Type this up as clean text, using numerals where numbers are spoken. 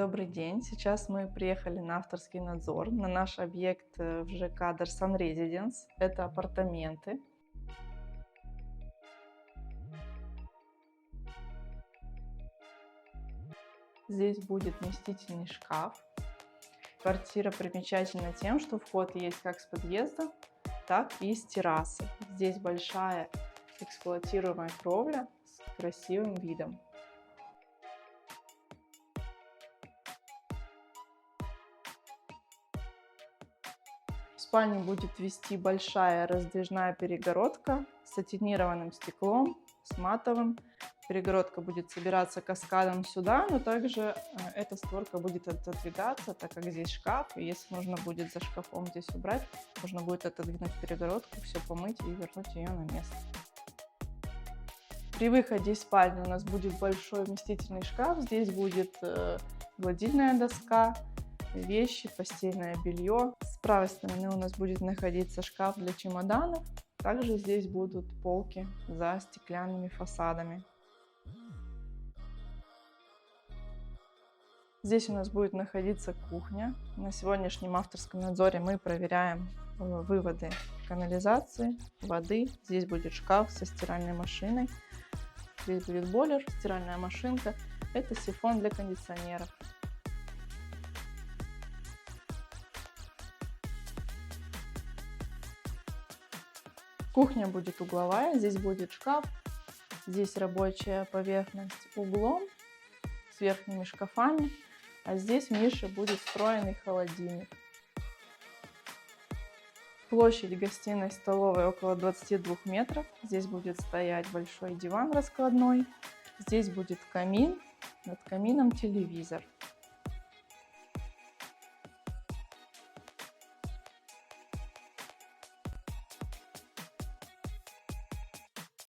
Добрый день. Сейчас мы приехали на авторский надзор на наш объект в ЖК Дарсан Резиденс. Это апартаменты. Здесь будет вместительный шкаф. Квартира примечательна тем, что вход есть как с подъезда, так и с террасы. Здесь большая эксплуатируемая кровля с красивым видом. В спальню будет вести большая раздвижная перегородка с сатинированным стеклом, с матовым. Перегородка будет собираться каскадом сюда, но также эта створка будет отодвигаться, так как здесь шкаф, и если нужно будет за шкафом здесь убрать, нужно будет отодвинуть перегородку, все помыть и вернуть ее на место. При выходе из спальни у нас будет большой вместительный шкаф, здесь будет гладильная доска, вещи, постельное белье. С правой стороны у нас будет находиться шкаф для чемоданов. Также здесь будут полки за стеклянными фасадами. Здесь у нас будет находиться кухня. На сегодняшнем авторском надзоре мы проверяем выводы канализации, воды. Здесь будет шкаф со стиральной машиной. Здесь будет бойлер, стиральная машинка. Это сифон для кондиционеров. Кухня будет угловая, здесь будет шкаф, здесь рабочая поверхность углом с верхними шкафами, а здесь в нише будет встроенный холодильник. Площадь гостиной столовой около 22 метров, здесь будет стоять большой диван раскладной, здесь будет камин, над камином телевизор.